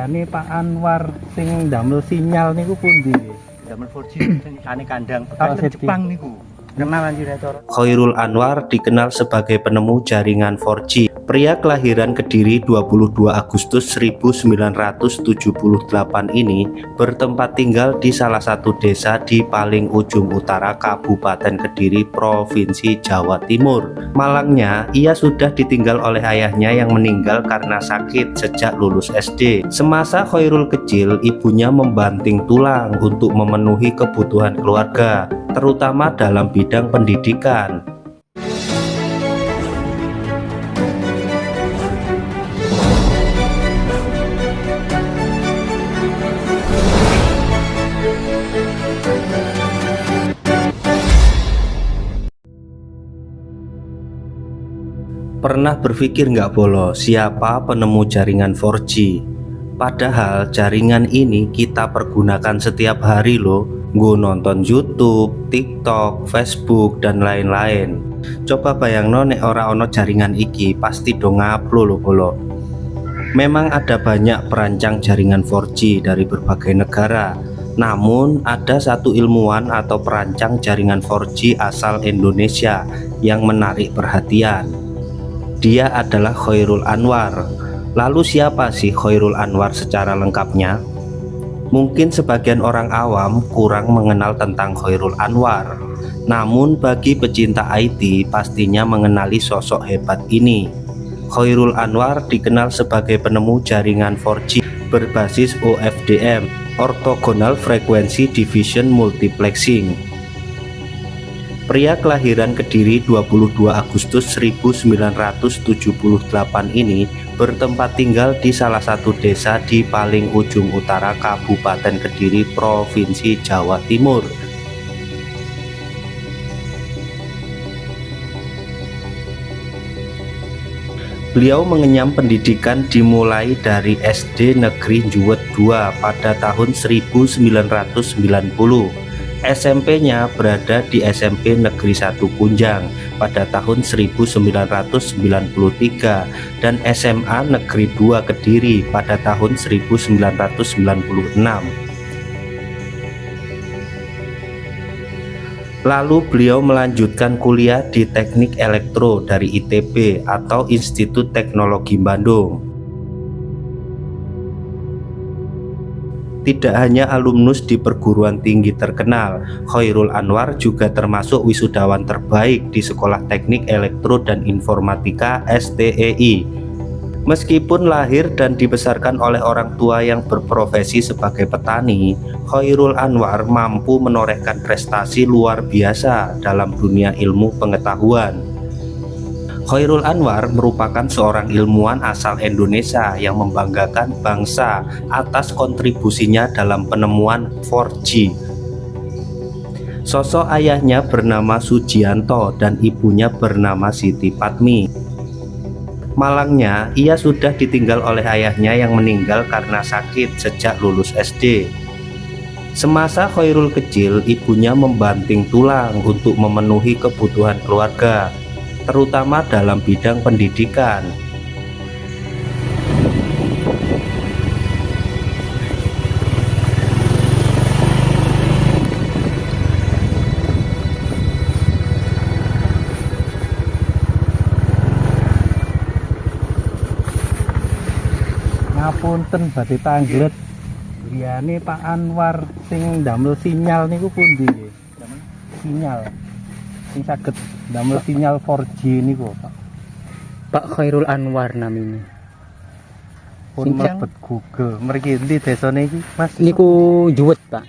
Ini Pak Anwar sing ndamel sinyal niku pundi nggih? Damel 4G sing ane kandang bekas Jepang niku. Kenal anjir cara. Khairul Anwar dikenal sebagai penemu jaringan 4G. Pria kelahiran Kediri 22 Agustus 1978 ini bertempat tinggal di salah satu desa di paling ujung utara Kabupaten Kediri, Provinsi Jawa Timur. Malangnya, ia sudah ditinggal oleh ayahnya yang meninggal karena sakit sejak lulus SD. Semasa Khairul kecil, ibunya membanting tulang untuk memenuhi kebutuhan keluarga, terutama dalam bidang pendidikan. Pernah berpikir nggak Bolo, siapa penemu jaringan 4G? Padahal jaringan ini kita pergunakan setiap hari loh. Nggo nonton YouTube, TikTok, Facebook, dan lain-lain. Coba bayangno nek ora ono jaringan iki pasti do ngaplo loh Bolo. Memang ada banyak perancang jaringan 4G dari berbagai negara. Namun ada satu ilmuwan atau perancang jaringan 4G asal Indonesia yang menarik perhatian. Dia adalah Khairul Anwar. Lalu siapa sih Khairul Anwar secara lengkapnya? Mungkin sebagian orang awam kurang mengenal tentang Khairul Anwar. Namun bagi pecinta IT pastinya mengenali sosok hebat ini. Khairul Anwar dikenal sebagai penemu jaringan 4G berbasis OFDM, Orthogonal Frequency Division Multiplexing. Pria kelahiran Kediri 22 Agustus 1978 ini bertempat tinggal di salah satu desa di paling ujung utara Kabupaten Kediri, Provinsi Jawa Timur. Beliau mengenyam pendidikan dimulai dari SD Negeri Juwet II pada tahun 1990. SMP-nya berada di SMP Negeri 1 Kunjang pada tahun 1993 dan SMA Negeri 2 Kediri pada tahun 1996. Lalu beliau melanjutkan kuliah di Teknik Elektro dari ITB atau Institut Teknologi Bandung. Tidak hanya alumnus di perguruan tinggi terkenal, Khairul Anwar juga termasuk wisudawan terbaik di Sekolah Teknik Elektro dan Informatika STEI. Meskipun lahir dan dibesarkan oleh orang tua yang berprofesi sebagai petani, Khairul Anwar mampu menorehkan prestasi luar biasa dalam dunia ilmu pengetahuan. Khairul Anwar merupakan seorang ilmuwan asal Indonesia yang membanggakan bangsa atas kontribusinya dalam penemuan 4G. Sosok ayahnya bernama Sujianto dan ibunya bernama Siti Patmi. Malangnya, ia sudah ditinggal oleh ayahnya yang meninggal karena sakit sejak lulus SD. Semasa Khairul kecil, ibunya membanting tulang untuk memenuhi kebutuhan keluarga, terutama dalam bidang pendidikan. Ngapunten badhe tanglet. Liyane Pak Anwar sing ndamel sinyal niku pundi nggih? Sinyal. Sing saged ndamel sinyal 4G niku, Pak. Pak Khairul Anwar namanya. Pun mlebet Google. Mriki endi desane iki, Mas? Niku Juwet, Pak.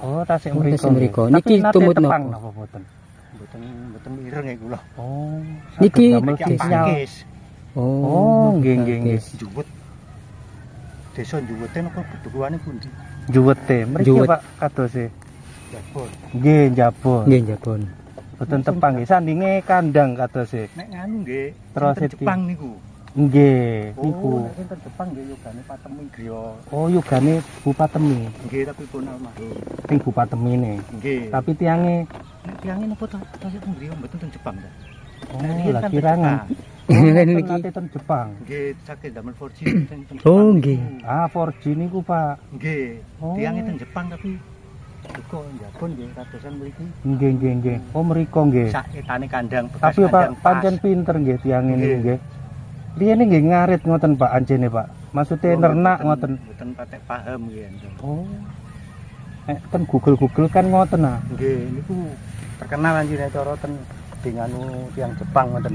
Oh, tasik Tasik mriko. mriko. Niki tumut tepang napa? napa boten? Mboten mireng iku lho. Oh. Niki ndamel sinyal. Oh, nggih. Juwet. Desa Juwete napa bedukuane pundi? Juwete. Mriki Juwet. Pak kadose. Jabon. Nggih, Jabon. Nggih, Jabon. Boten tepang nggih, sandinge kandang kadose. Nek nganu nggih, Terus enten Jepang niku. Nggih, niku. Oh, nek enten Jepang nggih yogane Patemi griya. Oh, yogane Bupatemi. Nggih, tapi pun almarhum. Sing Bupatemine. Nggih. Tapi tiange nek tiange napa to? Tasik griya mboten teng Jepang ta? oh, lah kirangan. Ngene iki. Nate ten Jepang. Nggih, saking damel 4G teng Oh, nggih. Ah, 4G niku, Pak. Nggih, Oh. tiange teng Jepang tapi kok Jepun nggih ratusan mriki. Nggih. Oh, mriko nggih. Sak etane kandang bekas Tapi Pak, kandang pas. pancen pinter nggih tiang ini Nggih. nggih. Riyene nggih ngarit ngoten Pak anjene Pak. Maksudnya Oh, nernak mboten- ngoten. Mboten patek paham nggih. Oh. Ten Google kan ngoten nah. Nggih, niku terkenal anjir cara ten dinganu tiang Jepang ngoten.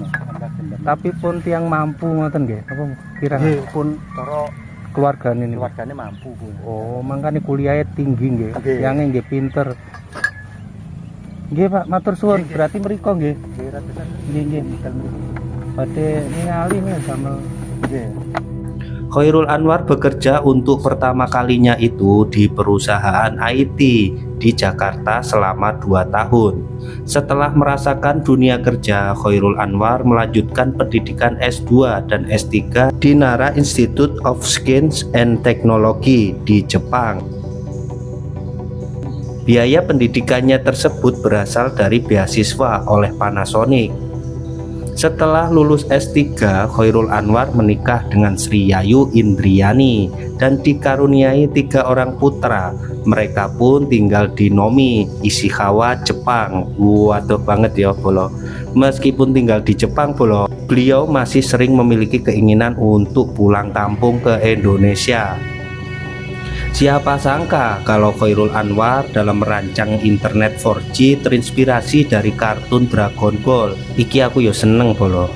Tapi pun tiang mampu ngoten nggih. Apa kira nggih pun cara keluargane niku. keluargane mampu pun. Oh, makanya kuliahnya tinggi nggih. Nggih. Tiange nggih pinter. Nggih Pak, matur suwun. Nggih. Berarti mriko nggih. Nggih ratusan. Nggih. Badhe ningali nih sama Nggih. Khairul Anwar bekerja untuk pertama kalinya itu di perusahaan IT di Jakarta selama 2 tahun. Setelah merasakan dunia kerja, Khairul Anwar melanjutkan pendidikan S2 dan S3 di Nara Institute of Science and Technology di Jepang. Biaya pendidikannya tersebut berasal dari beasiswa oleh Panasonic. Setelah lulus S3, Khairul Anwar menikah dengan Sri Yayu Indriani dan dikaruniai 3 orang putra. Mereka pun tinggal di Nomi, Ishikawa, Jepang. Waduh banget ya bolo. Meskipun tinggal di Jepang bolo, beliau masih sering memiliki keinginan untuk pulang kampung ke Indonesia. Siapa sangka kalau Khairul Anwar dalam merancang internet 4G terinspirasi dari kartun Dragon Ball. Iki aku yo seneng bolo.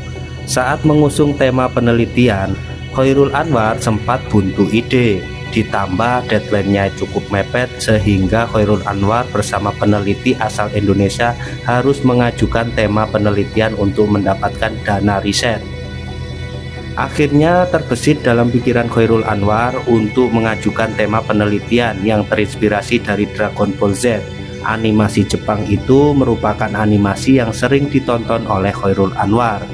Saat mengusung tema penelitian, Khairul Anwar sempat buntu ide. Ditambah deadline-nya cukup mepet sehingga Khairul Anwar bersama peneliti asal Indonesia harus mengajukan tema penelitian untuk mendapatkan dana riset. Akhirnya terbesit dalam pikiran Khairul Anwar untuk mengajukan tema penelitian yang terinspirasi dari Dragon Ball Z. Animasi Jepang itu merupakan animasi yang sering ditonton oleh Khairul Anwar.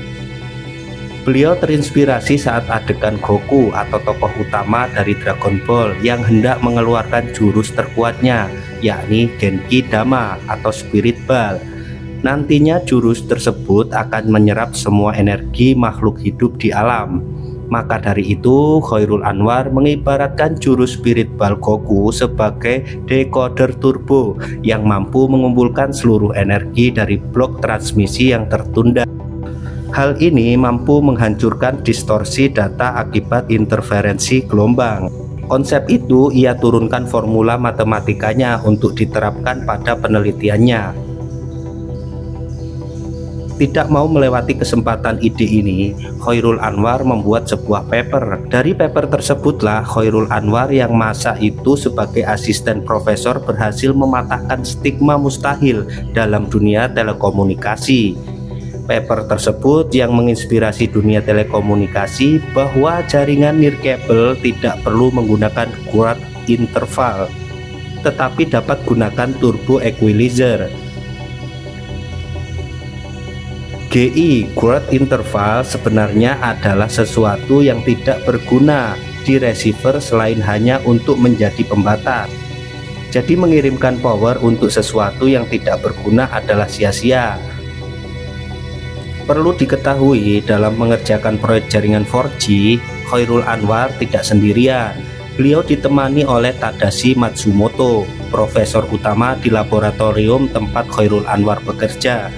Beliau terinspirasi saat adegan Goku atau tokoh utama dari Dragon Ball yang hendak mengeluarkan jurus terkuatnya, yakni Genki Dama atau Spirit Ball. Nantinya jurus tersebut akan menyerap semua energi makhluk hidup di alam. Maka dari itu Khairul Anwar mengibaratkan jurus Spirit Ball Goku sebagai decoder turbo yang mampu mengumpulkan seluruh energi dari blok transmisi yang tertunda. Hal ini mampu menghancurkan distorsi data akibat interferensi gelombang. Konsep itu ia turunkan formula matematikanya untuk diterapkan pada penelitiannya. Tidak mau melewati kesempatan ide ini, Khairul Anwar membuat sebuah paper. Dari paper tersebutlah Khairul Anwar yang masa itu sebagai asisten profesor berhasil mematahkan stigma mustahil dalam dunia telekomunikasi. Paper tersebut yang menginspirasi dunia telekomunikasi bahwa jaringan nirkabel tidak perlu menggunakan quad interval, tetapi dapat gunakan turbo equalizer. GI quad interval sebenarnya adalah sesuatu yang tidak berguna di receiver selain hanya untuk menjadi pembatas. Jadi mengirimkan power untuk sesuatu yang tidak berguna adalah sia-sia. Perlu diketahui dalam mengerjakan proyek jaringan 4G, Khairul Anwar tidak sendirian. Beliau ditemani oleh Tadashi Matsumoto, profesor utama di laboratorium tempat Khairul Anwar bekerja.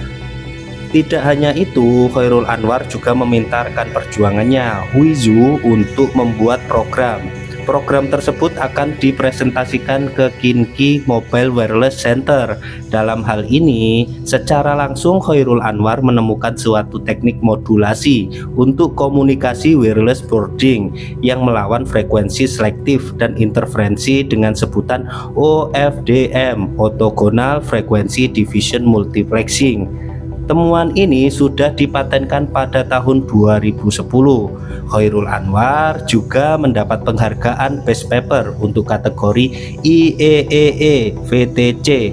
Tidak hanya itu, Khairul Anwar juga memintarkan perjuangannya Huizu untuk membuat program. Program tersebut akan dipresentasikan ke Kinki Mobile Wireless Center. Dalam hal ini, secara langsung Khairul Anwar menemukan suatu teknik modulasi untuk komunikasi wireless boarding yang melawan frekuensi selektif dan interferensi dengan sebutan OFDM, Orthogonal Frequency Division Multiplexing. Temuan ini sudah dipatenkan pada tahun 2010. Khairul Anwar juga mendapat penghargaan Best Paper untuk kategori IEEE VTC.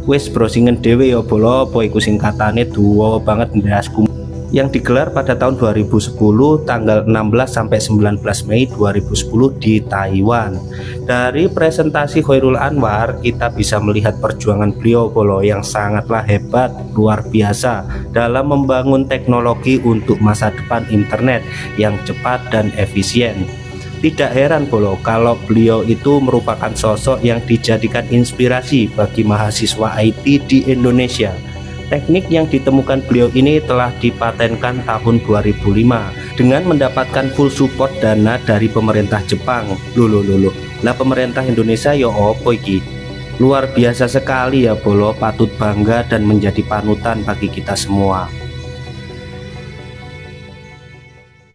Wes browsingan dhewe ya bolo apa iku singkatane duwa banget ndasku. yang digelar pada tahun 2010 tanggal 16 sampai 19 Mei 2010 di Taiwan. Dari presentasi Chairul Anwar kita bisa melihat perjuangan beliau Bolo yang sangatlah hebat, luar biasa dalam membangun teknologi untuk masa depan internet yang cepat dan efisien. Tidak heran Bolo kalau beliau itu merupakan sosok yang dijadikan inspirasi bagi mahasiswa IT di Indonesia. Teknik yang ditemukan beliau ini telah dipatenkan tahun 2005 dengan mendapatkan full support dana dari pemerintah Jepang. Loh. Lah pemerintah Indonesia ya opo iki? Luar biasa sekali ya Bolo, patut bangga dan menjadi panutan bagi kita semua.